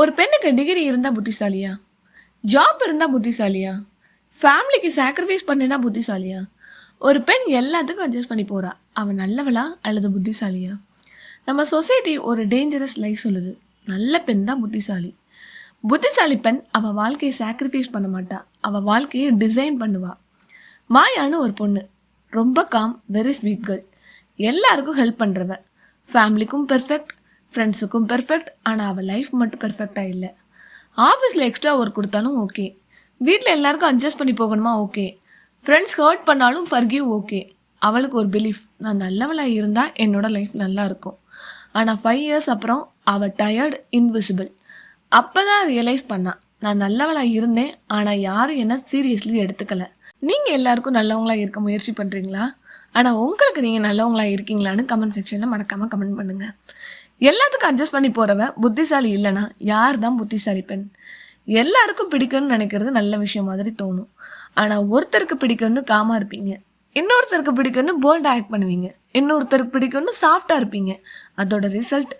ஒரு பெண்ணுக்கு டிகிரி இருந்தால் புத்திசாலியா? ஜாப் இருந்தால் புத்திசாலியா? ஃபேமிலிக்கு சாக்ரிஃபைஸ் பண்ணினா புத்திசாலியா? ஒரு பெண் எல்லாத்துக்கும் அட்ஜஸ்ட் பண்ணி போகிறா, அவன் நல்லவளா அல்லது புத்திசாலியா? நம்ம சொசைட்டி ஒரு டேஞ்சரஸ் லைஃப் சொல்லுது, நல்ல பெண் தான் புத்திசாலி. புத்திசாலி பெண் அவள் வாழ்க்கையை சாக்ரிஃபைஸ் பண்ண மாட்டா, அவள் வாழ்க்கையை டிசைன் பண்ணுவா. மாயான்னு ஒரு பொண்ணு, ரொம்ப காம், வெரி ஸ்வீட் கேர்ள், எல்லாருக்கும் ஹெல்ப் பண்ணுறவ, ஃபேமிலிக்கும் பெர்ஃபெக்ட், ஃப்ரெண்ட்ஸுக்கும் பெர்ஃபெக்ட். ஆனால் அவள் லைஃப் மட்டும் பெர்ஃபெக்டாக இல்லை. ஆஃபீஸில் எக்ஸ்ட்ரா ஒர்க் கொடுத்தாலும் ஓகே, வீட்டில் எல்லாருக்கும் அட்ஜஸ்ட் பண்ணி போகணுமா ஓகே, ஃப்ரெண்ட்ஸ் ஹர்ட் பண்ணாலும் ஃபர்கிவ் ஓகே. அவளுக்கு ஒரு பிலீஃப், நான் நல்லவளாக இருந்தால் என்னோடய லைஃப் நல்லா இருக்கும். ஆனால் 5 இயர்ஸ் அப்புறம் அவள் டயர்டு, இன்விசிபிள். அப்போ தான் ரியலைஸ் பண்ணா, நான் நல்லவளாக இருந்தேன், ஆனால் யாரும் என்ன சீரியஸ்லி எடுத்துக்கலை. நீங்கள் எல்லாருக்கும் நல்லவங்களாக இருக்க முயற்சி பண்ணுறீங்களா? ஆனால் உங்களுக்கு நீங்கள் நல்லவங்களாக இருக்கீங்களான்னு கமெண்ட் செக்ஷனில் மறக்காமல் கமெண்ட் பண்ணுங்கள். எல்லாத்துக்கும் அட்ஜஸ்ட் பண்ணி போகிறவ புத்திசாலி இல்லைனா யார் தான் புத்திசாலி பெண்? எல்லாருக்கும் பிடிக்கும்னு நினைக்கிறது நல்ல விஷயம் மாதிரி தோணும். ஆனால் ஒருத்தருக்கு பிடிக்கும்னு காமாக இருப்பீங்க, இன்னொருத்தருக்கு பிடிக்கும்னு போல்டாக ஆக்ட் பண்ணுவீங்க, இன்னொருத்தருக்கு பிடிக்கும்னு சாஃப்டாக இருப்பீங்க. அதோட ரிசல்ட்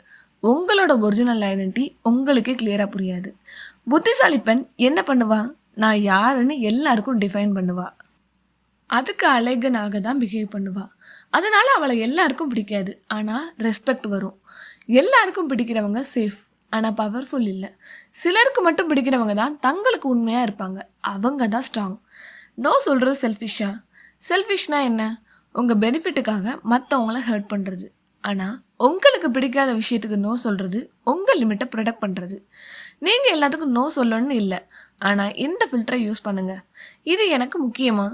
உங்களோட ஒரிஜினல் ஐடென்டிட்டி உங்களுக்கே கிளியராக புரியாது. புத்திசாலி பெண் என்ன பண்ணுவா? நான் யாருன்னு எல்லாருக்கும் டிஃபைன் பண்ணுவா. அதுக்கு அழகனாக தான் பிஹேவ் பண்ணுவா. அதனால் அவளை எல்லாருக்கும் பிடிக்காது, ஆனால் ரெஸ்பெக்ட் வரும். எல்லாருக்கும் பிடிக்கிறவங்க சேஃப், ஆனால் பவர்ஃபுல் இல்லை. சிலருக்கு மட்டும் பிடிக்கிறவங்க தான் தங்களுக்கு உண்மையாக இருப்பாங்க, அவங்க தான் ஸ்ட்ராங். நோ சொல்கிறது செல்ஃபிஷா? செல்ஃபிஷ்னா என்ன? உங்கள் பெனிஃபிட்டுக்காக மற்றவங்கள ஹர்ட் பண்ணுறது. ஆனால் உங்களுக்கு பிடிக்காத விஷயத்துக்கு நோ சொல்கிறது உங்கள் லிமிட்டை ப்ரொடெக்ட் பண்ணுறது. நீங்கள் எல்லாத்துக்கும் நோ சொல்லணும்னு இல்லை, ஆனால் இந்த ஃபில்டரை யூஸ் பண்ணுங்கள். இது எனக்கு முக்கியமா?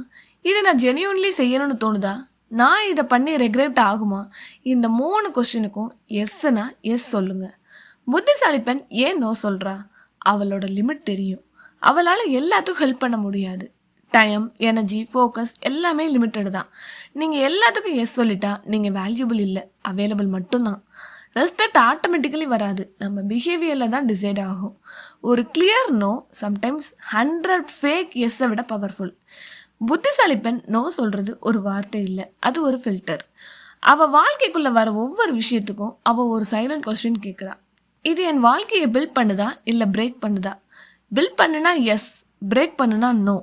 இது நான் ஜென்யூன்லி செய்யணும்னு தோணுதா? நான் இதை பண்ணி ரெக்ரெட் ஆகுமா? இந்த 3 கொஸ்டினுக்கும் எஸ்னா எஸ் சொல்லுங்கள். புத்திசாலி பெண் ஏன் நோ சொல்கிறா? அவளோட லிமிட் தெரியும். அவளால் எல்லாத்துக்கும் ஹெல்ப் பண்ண முடியாது. டைம், எனர்ஜி, ஃபோக்கஸ் எல்லாமே லிமிட்டடு தான். நீங்கள் எல்லாத்துக்கும் எஸ் சொல்லிட்டா நீங்கள் வேல்யூபிள் இல்லை, அவைலபிள் மட்டும்தான். ரெஸ்பெக்ட் ஆட்டோமேட்டிக்கலி வராது, நம்ம பிஹேவியரில் தான் டிசைட் ஆகும். ஒரு கிளியர் நோ சம்டைம்ஸ் 100 ஃபேக் எஸ்ஸை விட பவர்ஃபுல். புத்திசாலி பெண் நோ சொல்கிறது ஒரு வார்த்தை இல்லை, அது ஒரு ஃபில்டர். அவள் வாழ்க்கைக்குள்ளே வர ஒவ்வொரு விஷயத்துக்கும் அவள் ஒரு சைலண்ட் கொஸ்டின் கேட்குறா. இது என் வாழ்க்கையை பில்ட் பண்ணுதா இல்லை பிரேக் பண்ணுதா? பில்ட் பண்ணுனா எஸ், பிரேக் பண்ணுனா நோ.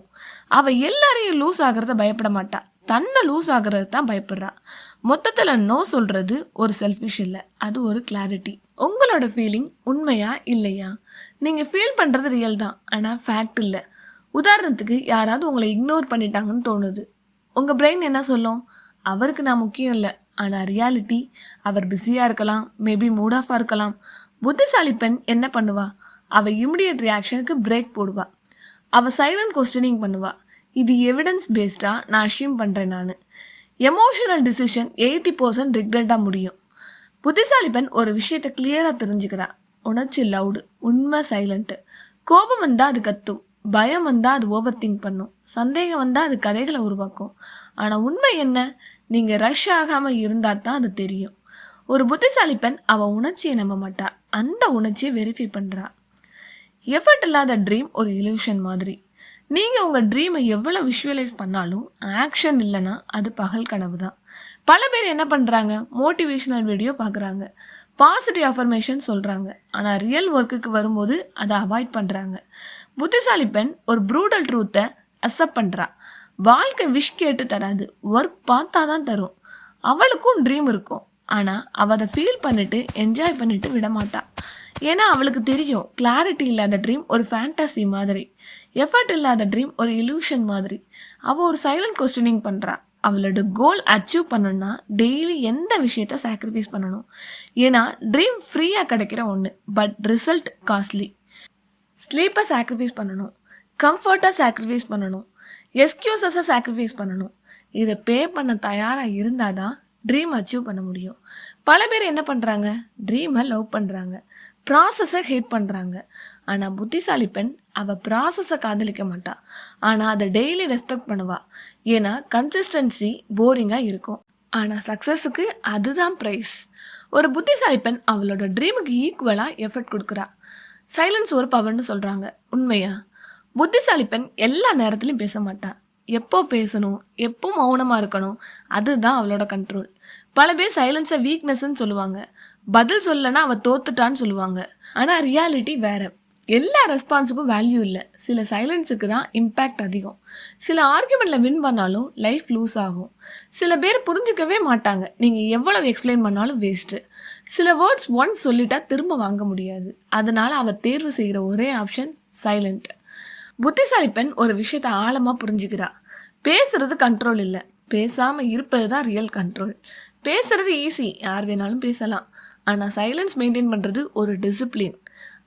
அவள் எல்லாரையும் லூஸ் ஆகிறத பயப்பட மாட்டா, தன்னை லூஸ் ஆகிறது தான் பயப்படுறா. மொத்தத்தில் நோ சொல்கிறது ஒரு செல்ஃபிஷ் இல்லை, அது ஒரு கிளாரிட்டி. உங்களோட ஃபீலிங் உண்மையா இல்லையா? நீங்கள் ஃபீல் பண்ணுறது ரியல் தான், ஆனால் ஃபேக்ட் இல்லை. உதாரணத்துக்கு யாராவது உங்களை இக்னோர் பண்ணிட்டாங்கன்னு தோணுது. உங்கள் பிரெயின் என்ன சொல்லும்? அவருக்கு நான் முக்கியம் இல்லை. ஆனால் ரியாலிட்டி, அவர் பிஸியாக இருக்கலாம், மேபி மூட் ஆஃபாக இருக்கலாம். புத்திசாலி பெண் என்ன பண்ணுவா? அவள் இமிடியட் ரியாக்ஷனுக்கு பிரேக் போடுவா. அவள் சைலண்ட் கொஸ்டினிங் பண்ணுவா. இது எவிடன்ஸ் பேஸ்டாக நான் அஷ்யூம் பண்ணுறேன். நான் எமோஷனல் டிசிஷன் 80% ரிக்ரெட்டாக முடியும். புத்திசாலி பெண் ஒரு விஷயத்தை கிளியராக தெரிஞ்சுக்கிறா. உணர்ச்சி லவுடு, உண்மை சைலண்ட்டு. கோபம் வந்தால் அது கத்தும், பயம் வந்தால் அது ஓவர் திங்க் பண்ணும், சந்தேகம் வந்தால் அது கதைகளை உருவாக்கும். ஆனால் உண்மை என்ன? நீங்கள் ரஷ் ஆகாமல் இருந்தால் தான் அது தெரியும். ஒரு புத்திசாலி பெண் அவள் உணர்ச்சியை நம்ப மாட்டா, அந்த உணர்ச்சியை வெரிஃபை பண்ணுறா. எஃபர்ட் இல்லாத ட்ரீம் ஒரு இல்யூஷன் மாதிரி. நீங்கள் உங்கள் ட்ரீமை எவ்வளோ விஷுவலைஸ் பண்ணாலும் ஆக்ஷன் இல்லைன்னா அது பகல் கனவு தான். பல பேர் என்ன பண்ணுறாங்க? மோட்டிவேஷ்னல் வீடியோ பார்க்குறாங்க, பாசிட்டிவ் அஃபர்மேஷன் சொல்கிறாங்க, ஆனால் ரியல் ஒர்க்குக்கு வரும்போது அதை அவாய்ட் பண்ணுறாங்க. புத்திசாலி பெண் ஒரு ப்ரூட்டல் ட்ரூத்தை அக்செப்ட் பண்ணுறா. வாழ்க்கை விஷ் கேட்டு தராது, ஒர்க் பார்த்தா தான் தரும். அவளுக்கும் ட்ரீம் இருக்கும், ஆனால் அவள் அதை ஃபீல் பண்ணிவிட்டு என்ஜாய் பண்ணிவிட்டு விடமாட்டா. ஏன்னா அவளுக்கு தெரியும், கிளாரிட்டி இல்லாத ட்ரீம் ஒரு ஃபேண்டசி மாதிரி, எஃபர்ட் இல்லாத ட்ரீம் ஒரு இல்யூஷன் மாதிரி. அவள் ஒரு சைலண்ட் கொஸ்டினிங் பண்ணுறா. அவளோட கோல் அச்சீவ் பண்ணணும்னா டெய்லி எந்த விஷயத்த சாக்ரிஃபைஸ் பண்ணணும்? ஏன்னா ட்ரீம் ஃப்ரீயாக கிடைக்கிற ஒன்று, பட் ரிசல்ட் காஸ்ட்லி. ஸ்லீப்பை சாக்ரிஃபைஸ் பண்ணணும், கம்ஃபர்ட்டை சாக்ரிஃபைஸ் பண்ணணும், எக்ஸ்கியூசஸை சாக்ரிஃபைஸ் பண்ணணும். இதை பே பண்ண தயாராக இருந்தால் தான் ட்ரீம் அச்சீவ் பண்ண முடியும். பல பேர் என்ன பண்ணுறாங்க? ட்ரீமை லவ் பண்ணுறாங்க, ப்ராசஸை ஹேட் பண்ணுறாங்க. ஆனால் புத்திசாலி பெண் அவள் ப்ராசஸை காதலிக்க மாட்டாள், ஆனால் அதை டெய்லி ரெஸ்பெக்ட் பண்ணுவாள். ஏன்னா கன்சிஸ்டன்சி போரிங்காக இருக்கும், ஆனால் சக்ஸஸுக்கு அதுதான் ப்ரைஸ். ஒரு புத்திசாலி பெண் அவளோட ட்ரீமுக்கு ஈக்குவலாக எஃபர்ட் கொடுக்குறா. சைலன்ஸ் ஒரு பவர்னு சொல்கிறாங்க, உண்மையா? புத்திசாலி பெண் எல்லா நேரத்துலையும் பேச மாட்டாள், எப்போ பேசணும், எப்போ மௌனமாக இருக்கணும், அதுதான் அவளோட கண்ட்ரோல். பல பேர் சைலன்ஸை வீக்னஸ்ன்னு சொல்லுவாங்க, பதில் சொல்லனா அவள் தோத்துட்டான்னு சொல்லுவாங்க. ஆனால் ரியாலிட்டி வேறு. எல்லா ரெஸ்பான்ஸுக்கும் வேல்யூ இல்லை. சில சைலன்ஸுக்கு தான் இம்பேக்ட் அதிகம். சில ஆர்கியூமெண்ட்டில் வின் பண்ணாலும் லைஃப் லூஸ் ஆகும். சில பேர் புரிஞ்சிக்கவே மாட்டாங்க. நீங்கள் எவ்வளவு எக்ஸ்பிளைன் பண்ணாலும் வேஸ்ட்டு. சில வேர்ட்ஸ் ஒன்ஸ் சொல்லிட்டா திரும்ப வாங்க முடியாது. அதனால் அவள் தேர்வு செய்கிற ஒரே ஆப்ஷன் சைலண்ட். புத்திசாலி பெண் ஒரு விஷயத்தை ஆழமாக புரிஞ்சுக்கிறா. பேசுறது கண்ட்ரோல் இல்லை, பேசாமல் இருப்பது தான் ரியல் கண்ட்ரோல். பேசுறது ஈஸி, யார் வேணாலும் பேசலாம். ஆனால் சைலன்ஸ் மெயின்டைன் பண்ணுறது ஒரு டிசிப்ளின்.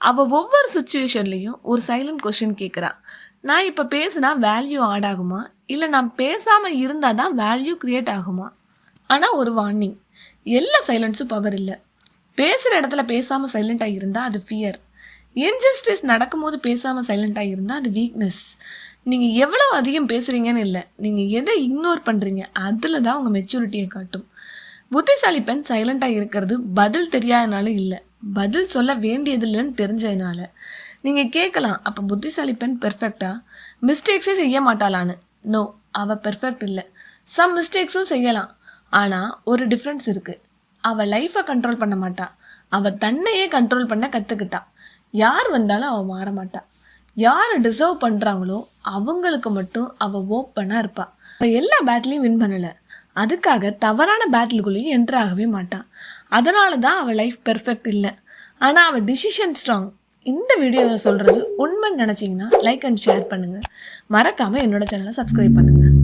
அவள் ஒவ்வொரு சுச்சுவேஷன்லேயும் ஒரு சைலண்ட் கொஸ்டின் கேட்குறா. நான் இப்போ பேசுனா வேல்யூ ஆட் ஆகுமா, இல்லை நான் பேசாமல் இருந்தால் தான் வேல்யூ க்ரியேட் ஆகுமா? ஆனால் ஒரு வார்னிங், எல்லா சைலன்ஸும் பவர் இல்லை. பேசுகிற இடத்துல பேசாமல் சைலண்ட்டாக இருந்தால் அது ஃபியர். இன்ஜஸ்டிஸ் நடக்கும்போது பேசாமல் சைலண்ட்டாக இருந்தால் அது வீக்னஸ். நீங்கள் எவ்வளோ அதிகம் பேசுகிறீங்கன்னு இல்லை, நீங்கள் எதை இக்னோர் பண்ணுறீங்க அதில் தான் உங்கள் மெச்சூரிட்டியை காட்டும். புத்திசாலி பெண் சைலண்ட்டாக இருக்கிறது பதில் தெரியாதனால இல்லை, பதில் சொல்ல வேண்டியதில்லைன்னு தெரிஞ்சதுனால. நீங்கள் கேட்கலாம், அப்போ புத்திசாலி பெண் பெர்ஃபெக்டா, மிஸ்டேக்ஸே செய்ய மாட்டாளான்னு. நோ, அவள் பெர்ஃபெக்ட் இல்லை. சம் மிஸ்டேக்ஸும் செய்யலாம். ஆனால் ஒரு டிஃப்ரென்ஸ் இருக்குது. அவள் லைஃப்பை கண்ட்ரோல் பண்ண மாட்டா, அவள் தன்னையே கண்ட்ரோல் பண்ண கற்றுக்கிட்டா. யார் வந்தாலும் அவள் மாற மாட்டா. யார் டிசர்வ் பண்ணுறாங்களோ அவங்களுக்கு மட்டும் அவள் ஓப்பனாக இருப்பாள். அவள் எல்லா பேட்லையும் வின் பண்ணலை, அதுக்காக தவறான பேட்டிலுக்குள்ளேயும் என்ட்ரு ஆகவே மாட்டான். அதனால தான் அவள் லைஃப் பெர்ஃபெக்ட் இல்லை, ஆனால் அவள் டிசிஷன் ஸ்ட்ராங். இந்த வீடியோவை சொல்கிறது உண்மைன்னு நினச்சிங்கன்னா லைக் அண்ட் ஷேர் பண்ணுங்கள். மறக்காமல் என்னோட சேனலை சப்ஸ்கிரைப் பண்ணுங்கள்.